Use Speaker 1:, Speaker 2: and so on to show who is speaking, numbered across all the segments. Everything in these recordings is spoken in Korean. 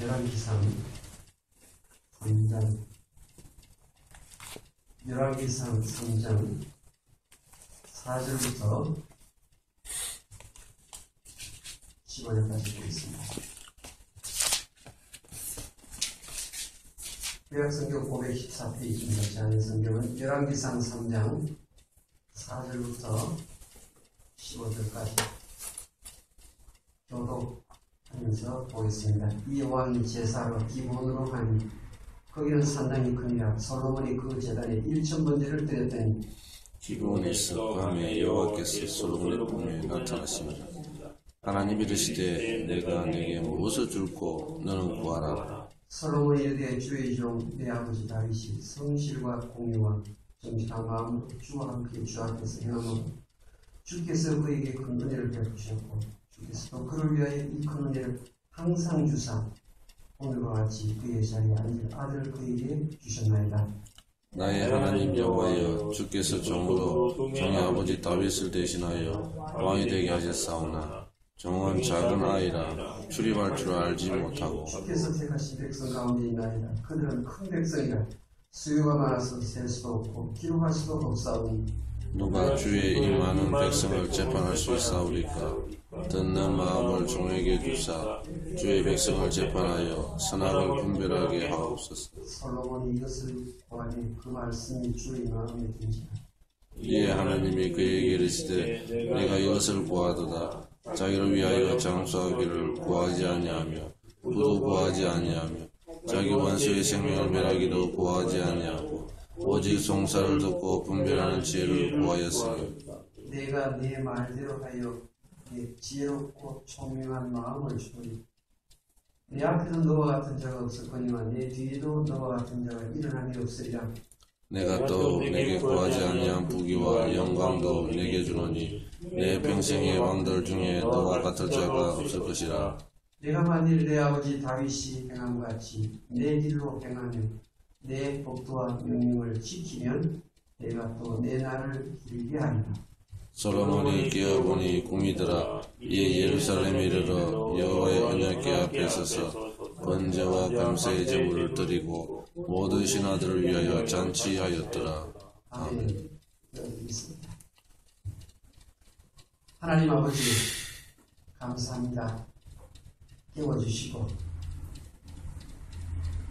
Speaker 1: 열왕기상 3장 열왕기상 3장 4절부터 15절까지 되겠습니다. 구약성경 514페이지입니다. 제 안의 성경은 열왕기상 3장 4절부터 15절까지 교독하면서 보겠습니다. 이 왕이 제사로 기본으로 하니 거기는 상당히 크니라. 솔로몬이 그 제단에 1000번제를 드렸더니
Speaker 2: 기브온에서 밤에 여호와께서 솔로몬의 꿈에 나타나시니라. 하나님이 이르시되 내가 네게 무엇을 줄고 너는 구하라.
Speaker 1: 솔로몬이 이르되 주의 종 내 아버지 다윗이 성실과 공의와 정직한 마음으로 주와 함께 주 앞에서 행함으로 주께서 그에게 큰 은혜를 베푸셨고 주께서도 그를 위하여 이 큰 은혜를 항상 주사 오늘과 같이 그의 자리에 앉을 아들을 그에게 주셨나이다.
Speaker 2: 나의 하나님 여호와여, 주께서 종으로 종의 아버지 다윗을 대신하여 왕이 되게 하셨사오나 종은 작은 아이라 출입할 줄 알지 못하고
Speaker 1: 주께서 택하신 백성 가운데 있나이다. 그들은 큰 백성이라 수요가 많아서 셀 수도 없고 기록할 수도 없사오니
Speaker 2: 누가 주의 이 많은 백성을 재판할 수 있사오리까. 듣는 마음을 종에게 주사 주의 백성을 재판하여 선악을 분별하게 하옵소서.
Speaker 1: 솔로몬이 이것을 보아니 그 말씀이 주의 마음에 든지라.
Speaker 2: 이에 하나님이 그에게 이르시되 내가 이것을 구하도다. 자기를 위하여 장수하기를 구하지 아니하며 부도 구하지 아니하며 자기 원수의 생명을 멸하기도 구하지 아니하고 오직 송사를 듣고 분별하는 지혜를 구하였으니
Speaker 1: 내가 네 말대로 하여 네 지혜롭고 총명한 마음을 주리. 내 앞에도 너와 같은 자가 없었거니와 내 뒤에도 너와 같은 자가 일어남이 없으리라.
Speaker 2: 내가 또 내게 구하지 아니한 부귀와 영광도 내게 주노니 내 평생의 왕들 중에 너와 같을 자가 없을 것이라.
Speaker 1: 내가 만일 내 아버지 다윗이 행함 같이 내 길로 행하면 내 법도와 명령을 지키면 내가 또 내 날을 길게 하리라.
Speaker 2: 솔로몬이 깨어보니 꿈이더라. 이에 예루살렘에 이르러 여호와의 언약궤 앞에 서서 번제와 감사의 제물을 드리고 모든 신하들을 위하여 잔치하였더라. 아멘.
Speaker 1: 하나님 아버지 감사합니다. 깨워주시고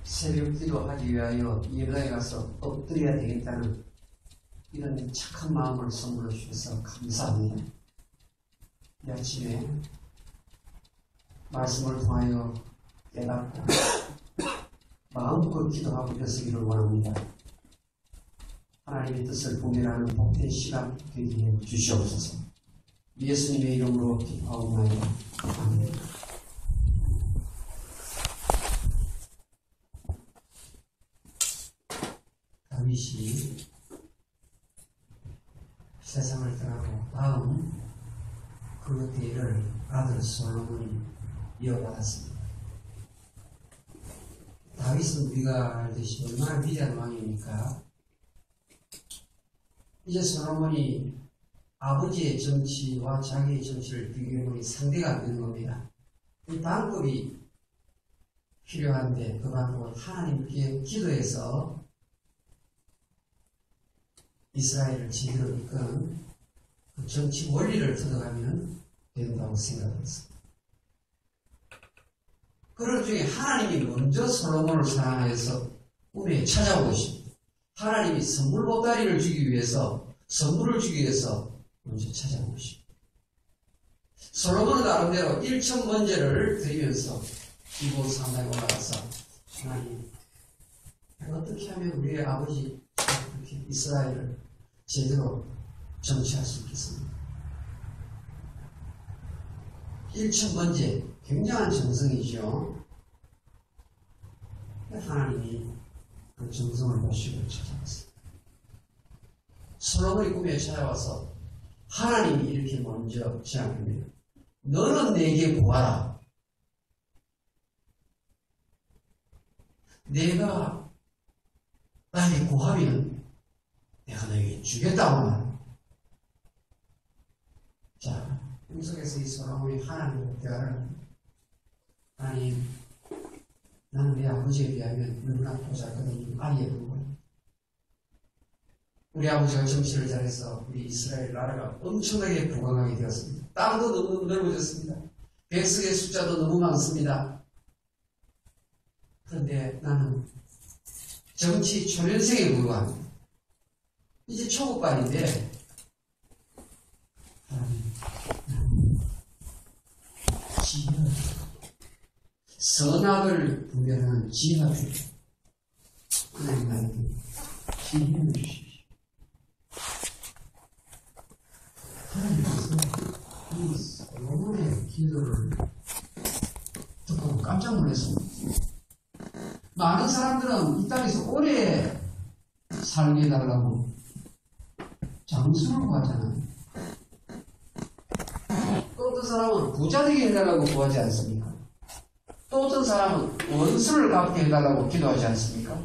Speaker 1: 새벽 기도하기 위하여 예배당에 가서 엎드려야 되겠다는 이런 착한 마음을 선물로 주셔서 감사합니다. 이 아침에 말씀을 통하여 깨닫고 마음껏 기도하고 벼쓰기를 원합니다. 하나님의 뜻을 분별하는 복된 시간 되게 해 주시옵소서. 예수님의 이름으로 기도하옵나이다. 아멘. 다윗이 세상을 떠나고 다음 그 뒤를 아들 솔로몬이 이어받았습니다. 다윗은 우리가 알듯이 얼마나 위대한 왕입니까? 이제 솔로몬이 아버지의 정치와 자기의 정치를 비교해보니 상대가 안 되는 겁니다. 이 방법이 필요한데 그 방법은 하나님께 기도해서 이스라엘을 제대로 이끄는 그 정치 원리를 얻어가면 된다고 생각했습니다. 그런 중에 하나님이 먼저 솔로몬을 사랑해서 꿈에 찾아오십니다. 하나님이 선물 보따리를 주기 위해서 선물을 주기 위해서 먼저 찾아오십니다. 솔로몬은 나름대로 1000번제를 드리면서 기본 상당히 올라가서 하나님 어떻게 하면 우리의 아버지 이렇게 이스라엘을 제대로 정치할 수 있겠습니다. 1000번제 굉장한 정성이죠. 하나님이 그 정성을 보시고 찾아왔어요. 솔로몬이 꿈에 찾아와서 하나님이 이렇게 먼저 제안합니다. 너는 내게 구하라. 내가 나에게 구하면 내가 너에게 주겠다고 말합니다. 자, 꿈속에서 이 솔로몬이 하나님과 대화를 합니다. 하나님, 나는 내 아버지에 비하면 너무나 보잘것없는 아이에 불과해. 우리 아버지가 정치를 잘해서 우리 이스라엘 나라가 엄청나게 부강하게 되었습니다. 땅도 너무 넓어졌습니다. 백성의 숫자도 너무 많습니다. 그런데 나는 정치 초년생에 불과합니다. 이제 초급반인데 지혜를 선악을 분별하는 지혜가 필요해요. 하나님 나에게 지혜를 주십시오. 하나님께서 이 솔로몬의 기도를 듣고 깜짝 놀랐습니다. 많은 사람들은 이 땅에서 오래 살게 해달라고 장수를 구하잖아요. 또 어떤 사람은 부자 되게 해달라고 구하지 않습니까? 또 어떤 사람은 원수를 갚게 해달라고 기도하지 않습니까?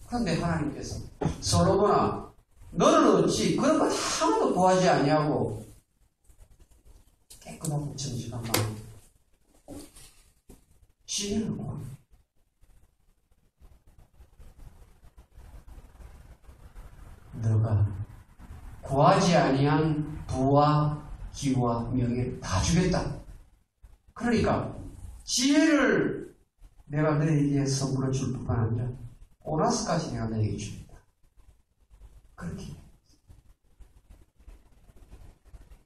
Speaker 1: 그런데 하나님께서 솔로몬아 너는 어찌 그런 것 하나도 구하지 아니하고 깨끗하고 정직한 마음 지혜를 구합니다. 너가 구하지 아니한 부와 기와 명예를 다 주겠다. 그러니까 지혜를 내가 너에게 선물로 줄 뿐만 아니라 보너스까지 내가 너에게 줍니다. 그렇게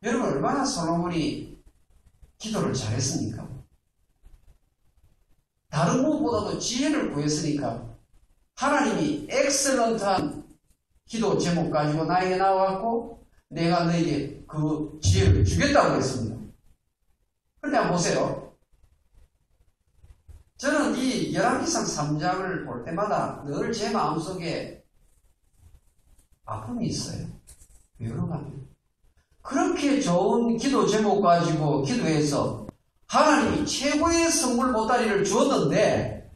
Speaker 1: 여러분 얼마나 솔로몬이 기도를 잘했습니까? 다른 무엇보다도 지혜를 구했으니까 하나님이 엑셀런트한 기도 제목 가지고 나에게 나와갖고 내가 너에게 그 지혜를 주겠다고 했습니다. 그런데 한번 보세요. 저는 이 열왕기상 3장을 볼 때마다 늘 제 마음속에 아픔이 있어요. 왜 그런가 하면 그렇게 좋은 기도 제목 가지고 기도해서 하나님이 최고의 선물 보따리를 주었는데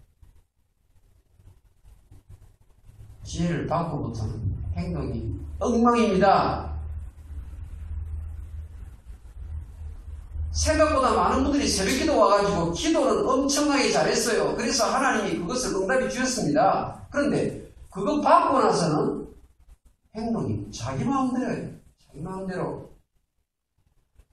Speaker 1: 지혜를 받고부터는 행동이 엉망입니다. 생각보다 많은 분들이 새벽기도 와가지고 기도는 엄청나게 잘했어요. 그래서 하나님이 그것을 응답해 주셨습니다. 그런데 그거 받고 나서는 행동이 자기 마음대로예요. 자기 마음대로.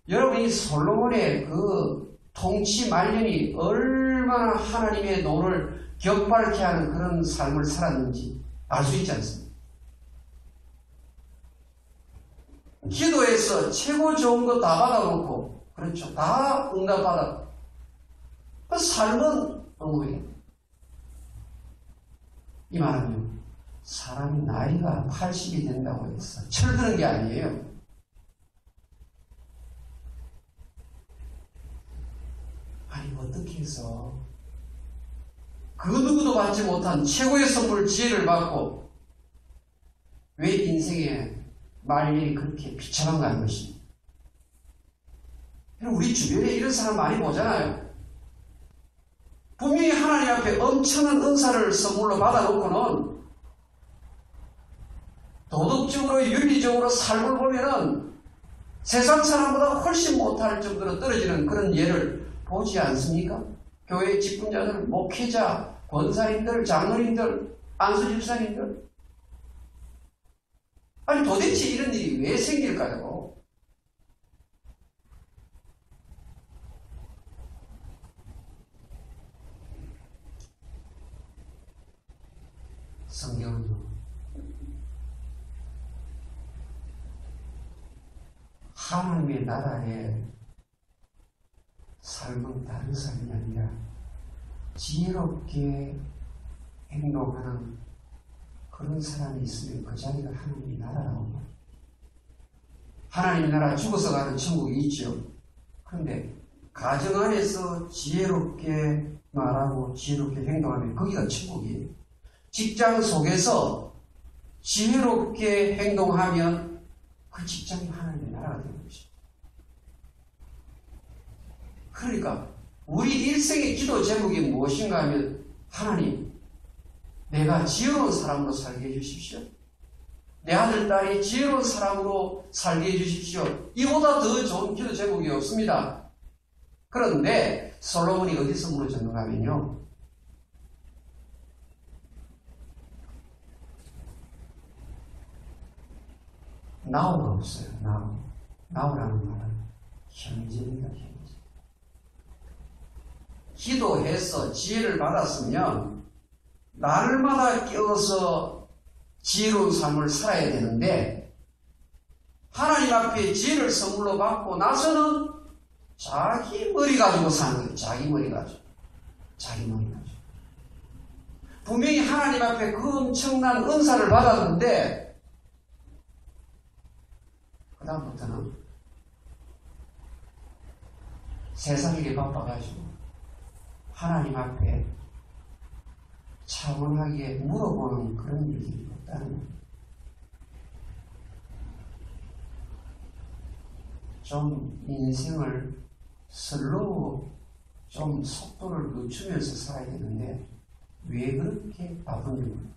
Speaker 1: 여러분이 솔로몬의 그 통치 말년이 얼마나 하나님의 노를 격발케 하는 그런 삶을 살았는지 알 수 있지 않습니까? 기도에서 최고 좋은 거 다 받아놓고, 그렇죠. 다 응답받아. 그 삶은 엉망이에요. 이 말은요, 사람이 나이가 80이 된다고 해서 철드는 게 아니에요. 아니, 어떻게 해서 그 누구도 받지 못한 최고의 선물 지혜를 받고 왜 인생의 말일이 그렇게 비참한가 하는 것입니다. 우리 주변에 이런 사람 많이 보잖아요. 분명히 하나님 앞에 엄청난 은사를 선물로 받아놓고는 도덕적으로 윤리적으로 삶을 보면은 세상 사람보다 훨씬 못할 정도로 떨어지는 그런 예를 보지 않습니까? 교회 직분자들, 목회자, 권사님들, 장로님들, 안수집사님들. 아니 도대체 이런 일이 왜 생길까요? 성경은요, 하나님의 나라에 삶은 다른 삶이 아니라 지혜롭게 행동하는 그런 사람이 있으면 그 자리가 하나님의 나라라고 말해요. 하나님의 나라 죽어서 가는 천국이 있죠. 그런데 가정 안에서 지혜롭게 말하고 지혜롭게 행동하면 거기가 천국이에요. 직장 속에서 지혜롭게 행동하면 그 직장이 하나님의 나라가 되는 것입니다. 그러니까 우리 일생의 기도 제목이 무엇인가 하면 하나님, 내가 지혜로운 사람으로 살게 해주십시오. 내 아들, 딸이 지혜로운 사람으로 살게 해주십시오. 이보다 더 좋은 기도 제목이 없습니다. 그런데 솔로몬이 어디서 무너졌는가 하면요, now가 없어요. now라는 말은 현재입니다. 현재. 기도해서 지혜를 받았으면 날마다 깨어서 지혜로운 삶을 살아야 되는데 하나님 앞에 지혜를 선물로 받고 나서는 자기 머리 가지고 사는 거예요. 자기 머리 가지고. 분명히 하나님 앞에 그 엄청난 은사를 받았는데 그 다음부터는 세상 일에 바빠가지고 하나님 앞에 차분하게 물어보는 그런 일이 없다는 거예요. 좀 인생을 슬로우 좀 속도를 늦추면서 살아야 되는데 왜 그렇게 바쁜지 모르겠어요.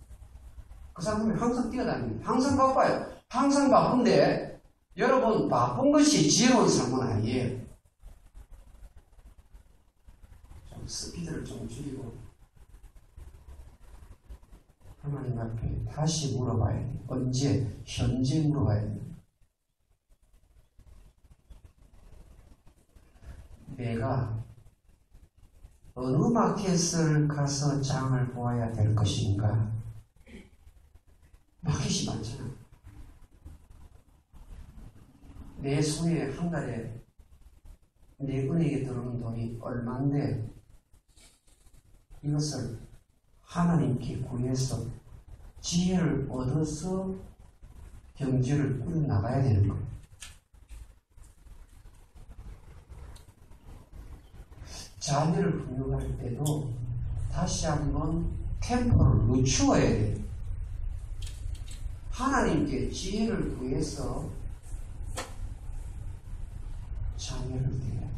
Speaker 1: 그 사람은 항상 뛰어다닙니다. 항상 바빠요. 항상 바쁜데 여러분 바쁜 것이 지혜로운 삶은 아니에요. 좀 스피드를 좀 줄이고 하나님 앞에 다시 물어봐야 돼요. 언제? 현재 물어봐야 돼요. 내가 어느 마켓을 가서 장을 보아야 될 것인가? 마켓이 많잖아. 내 손에 한 달에 내 은행에 들어오는 돈이 얼마인데 이것을 하나님께 구해서 지혜를 얻어서 경제를 꾸려나가야 되는 거예요. 자녀를 훈육할 때도 다시 한번 템포를 늦추어야 돼요. 하나님께 지혜를 구해서 자녀를 대해야 돼요.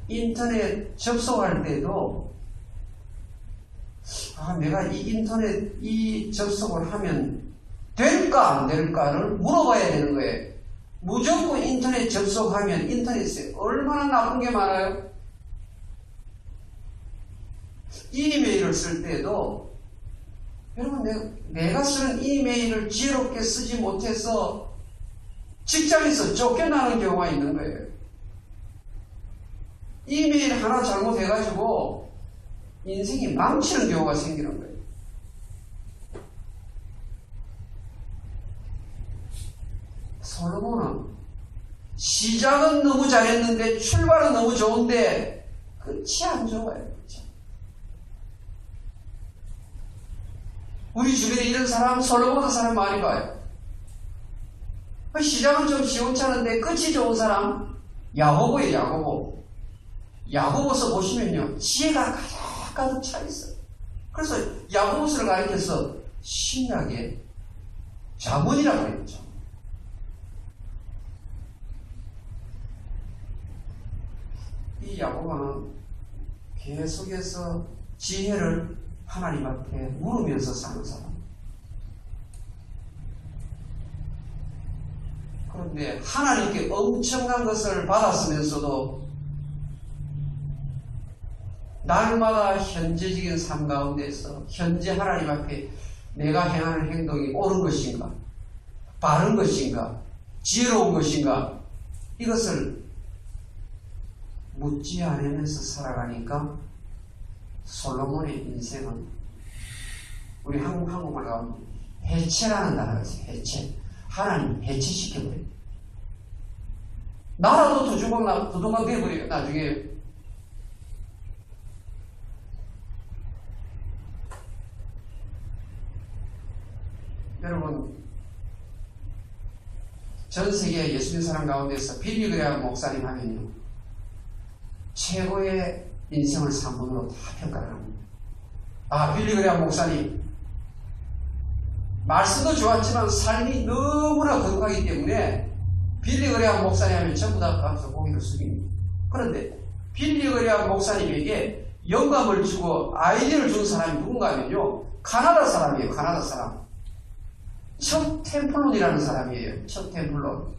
Speaker 1: 인터넷 접속할 때도 내가 이 인터넷 이 접속을 하면 될까 안 될까를 물어봐야 되는 거예요. 무조건 인터넷 접속하면 인터넷에 얼마나 나쁜 게 많아요. 이메일을 쓸 때도 여러분 내가 쓰는 이메일을 지혜롭게 쓰지 못해서 직장에서 쫓겨나는 경우가 있는 거예요. 이메일 하나 잘못해가지고 인생이 망치는 경우가 생기는 거예요. 솔로몬은 시작은 너무 잘했는데 출발은 너무 좋은데 끝이 안 좋아요. 끝이. 우리 주변에 이런 사람 솔로몬 같은 사람 많이 봐요. 시작은 좀 시원찮은데 끝이 좋은 사람 야고보예요. 야고보. 야고보서 보시면요 지혜가 가득 차 있어요. 그래서 야고보서를 가리켜서 신약의 자문이라고 그랬죠. 이 야고보는 계속해서 지혜를 하나님 앞에 물으면서 사는 사람. 그런데 하나님께 엄청난 것을 받았으면서도 날마다 현재적인 삶 가운데서 현재 하나님 앞에 내가 행하는 행동이 옳은 것인가, 바른 것인가, 지혜로운 것인가, 이것을 묻지 않으면서 살아가니까 솔로몬의 인생은 우리 한국말 가운데 해체라는 단어가 있어요. 해체. 하나님 해체시켜버려요. 나라도 두둥강 돼버려요. 나중에. 여러분 전 세계 예수님 사람 가운데서 빌리 그레이엄 목사님 하면요 최고의 인생을 3분으로 다 평가를 합니다. 빌리 그레이엄 목사님 말씀도 좋았지만 삶이 너무나 거룩하기 때문에 빌리 그레이엄 목사님 하면 전부 다 가서 고개를 숙입니다. 그런데 빌리 그레이엄 목사님에게 영감을 주고 아이디어를 준 사람이 누군가 하면요 카나다 사람이에요. 카나다 사람. 첫 템플론이라는 사람이에요. 첫 템플론.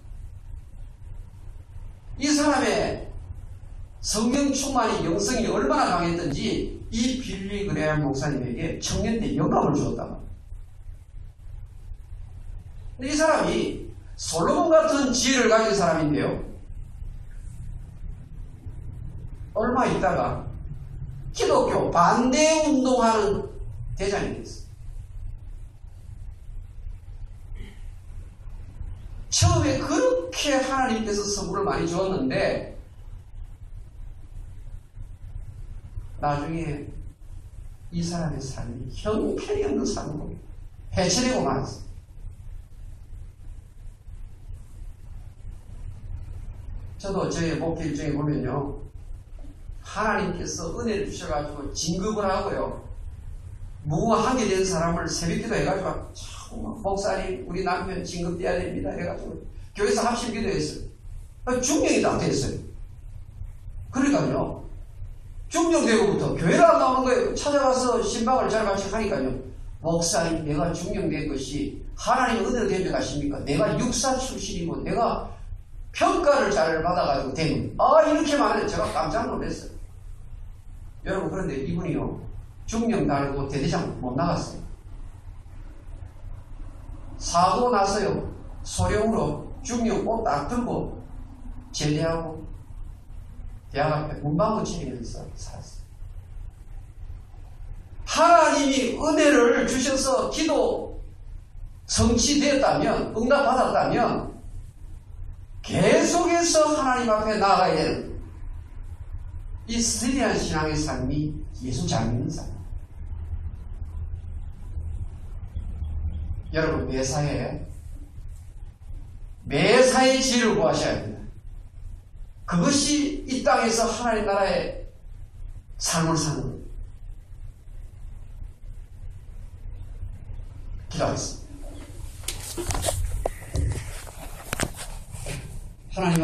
Speaker 1: 이 사람의 성령 충만이 영성이 얼마나 강했던지 이 빌리 그레이엄 목사님에게 청년 때 영감을 주었단 말이에요. 이 사람이 솔로몬 같은 지혜를 가진 사람인데요. 얼마 있다가 기독교 반대 운동하는 대장이 됐어요. 처음에 그렇게 하나님께서 선물을 많이 주었는데 나중에 이 사람의 삶이 형편이 없는 삶으로 해체되고 말았어요. 저도 저의 목회 일정에 보면요, 하나님께서 은혜를 주셔가지고 진급을 하고요, 무궁하게 된 사람을 새벽기도 해가지고 목사님 우리 남편 진급돼야 됩니다 해가지고 교회에서 합심 기도했어요. 중령이 다 됐어요. 그러니까요, 중령되고부터 교회를 안 나오는 거예요. 찾아가서 신방을 잘 같이 하니까요, 목사님 내가 중령된 것이 하나님 은혜로 된 줄 아십니까? 내가 육사 출신이고 내가 평가를 잘 받아가지고 된 이렇게 말해. 제가 깜짝 놀랐어요. 여러분, 그런데 이분이요, 중령 다르고 대대장 못 나갔어요. 사고 나서요, 소령으로 중령 옷 딱 들고 제대하고 대학 앞에 문방구 차리면서 살았어요. 하나님이 은혜를 주셔서 기도 성취되었다면, 응답받았다면 계속해서 하나님 앞에 나아가야 되는 이 스테디한 신앙의 삶이 예수 잘 믿는 삶입니다. 여러분, 매사에 지혜를 구하셔야 합니다. 그것이 이 땅에서 하나님 나라의 삶을 사는 겁니다. 기도하겠습니다. 하나님